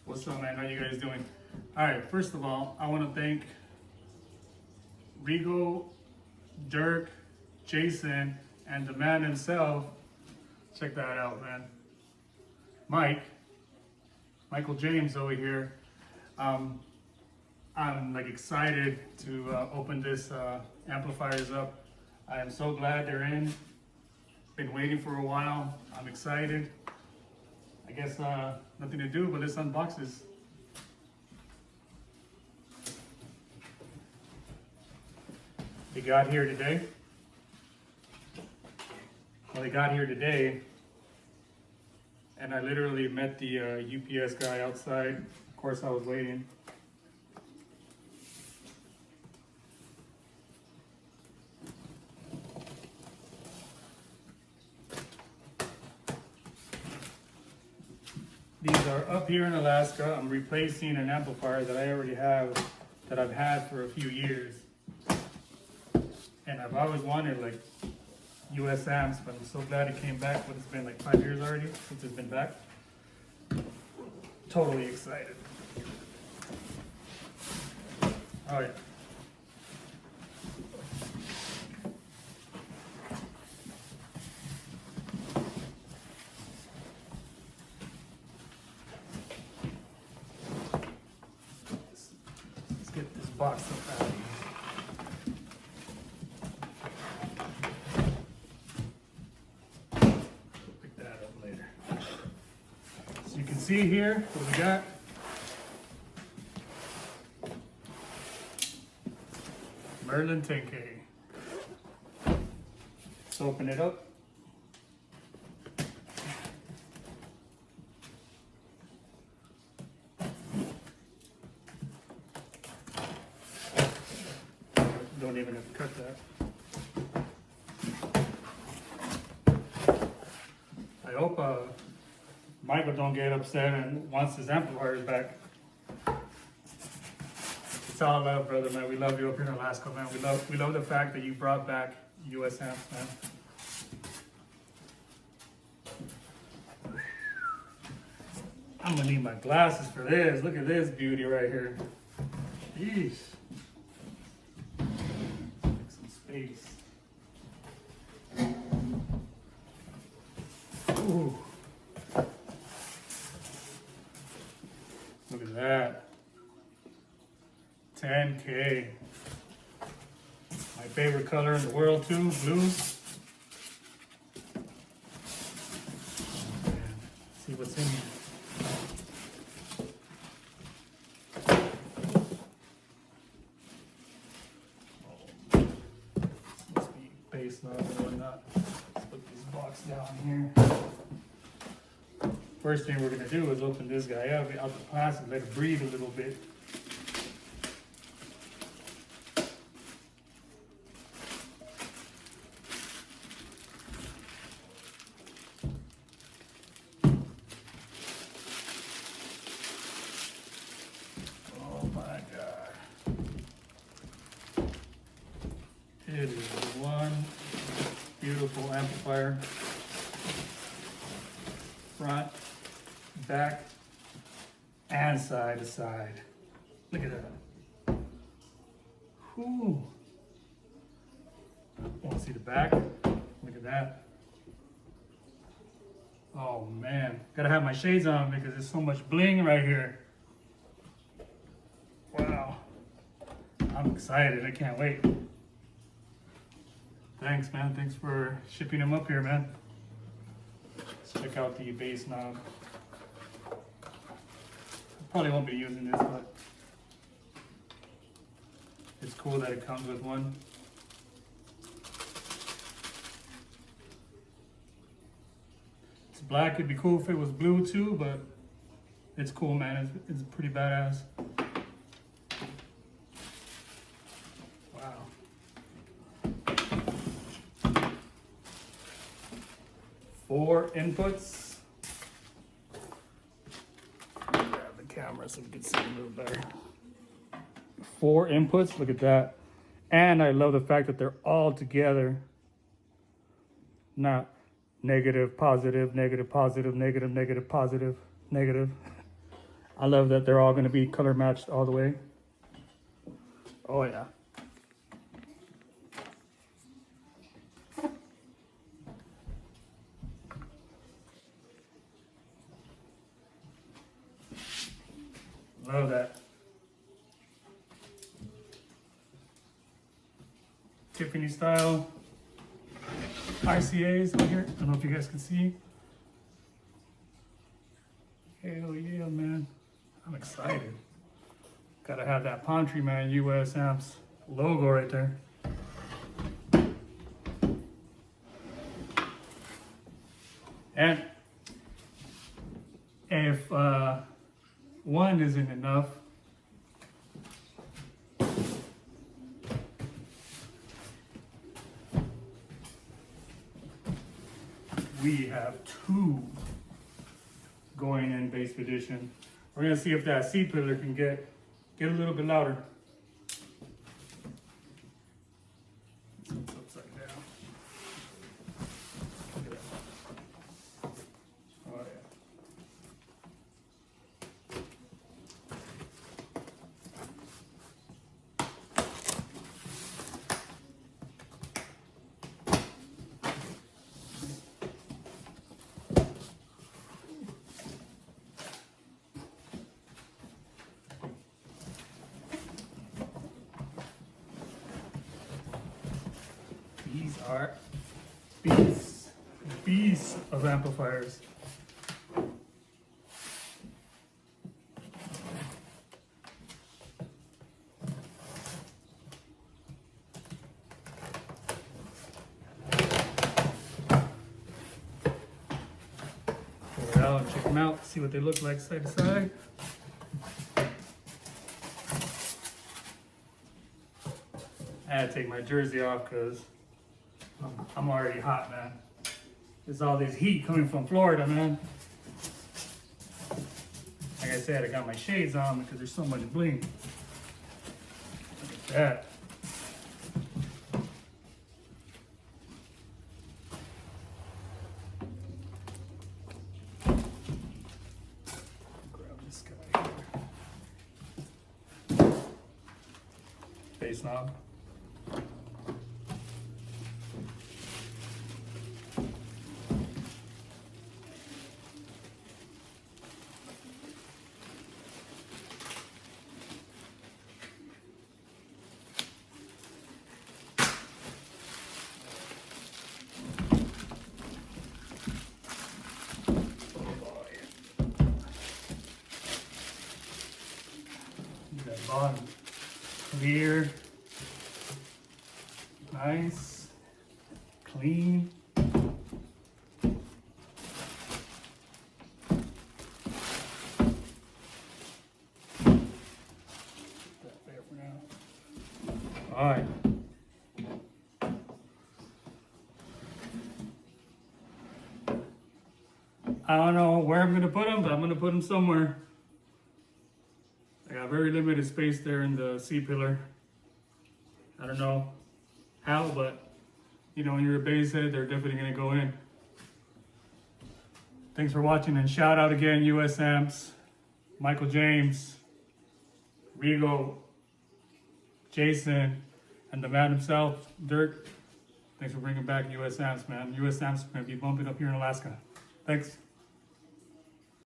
What's up, man? How you guys doing? All right, first of all, I want to thank Rigo, Dirk, Jason, and the man himself. Check that out, man. Michael James over here. I'm like excited to open this amplifiers up. I am so glad they're in. Been waiting for a while. I'm excited. I guess nothing to do but let's unbox this. They got here today. Well, they got here today, and I literally met the UPS guy outside. Of course, I was waiting. These are up here in Alaska. I'm replacing an amplifier that I already have, that I've had for a few years. And I've always wanted like Usamps, but I'm so glad it came back. But it's been like 5 years already since it's been back. Totally excited. Oh yeah. Let's get this box up out of here. Pick that up later. So you can see here what we got. Merlin 10K. Let's open it up. Don't even have to cut that. I hope Michael don't get upset and wants his amplifiers back. It's all love, brother, man. We love you up here in Alaska, man. We love the fact that you brought back Usamps, man. I'm gonna need my glasses for this. Look at this beauty right here. Jeez. Make some space. Ooh. Look at that. 10K. My favorite color in the world too, blue. Man, see what's in here. This must be bass knob and whatnot. Let's put this box down here. First thing we're gonna do is open this guy up out the plastic, let it breathe a little bit. It is one beautiful amplifier. Front, back, and side to side. Look at that. Whew. Want to see the back? Look at that. Oh man, gotta have my shades on because there's so much bling right here. Wow. I'm excited, I can't wait. Thanks, man. Thanks for shipping them up here, man. Let's check out the bass knob. Probably won't be using this, but it's cool that it comes with one. It's black. It'd be cool if it was blue too, but it's cool, man. It's pretty badass. Wow. 4 inputs. Grab the camera so we can see a little better. 4 inputs, look at that. And I love the fact that they're all together. Not negative, positive, negative, positive, negative, negative, positive, negative. I love that they're all going to be color matched all the way. Oh yeah. Love that. Tiffany style RCAs over here. I don't know if you guys can see. Hell yeah, man. I'm excited. Gotta have that Palm Tree Man Usamps logo right there. And if one isn't enough, we have two going in Basspedition. We're gonna see if that seat pillar can get a little bit louder. It's upside down. Look at that. Oh yeah. These are beasts of amplifiers. Pull it out and check them out, see what they look like side to side. I had to take my jersey off because I'm already hot, man. There's all this heat coming from Florida, man. Like I said, I got my shades on because there's so much bling. Look at that. Grab this guy here. Face knob. That bottom clear, nice, clean. That there for now. All right. I don't know where I'm gonna put them, but I'm gonna put them somewhere. I got very limited space there in the C-pillar. I don't know how, but you know, when you're a bass head, they're definitely gonna go in. Thanks for watching, and shout out again, Usamps, Michael James, Rigo, Jason, and the man himself, Dirk. Thanks for bringing back Usamps, man. Usamps is gonna be bumping up here in Alaska. Thanks.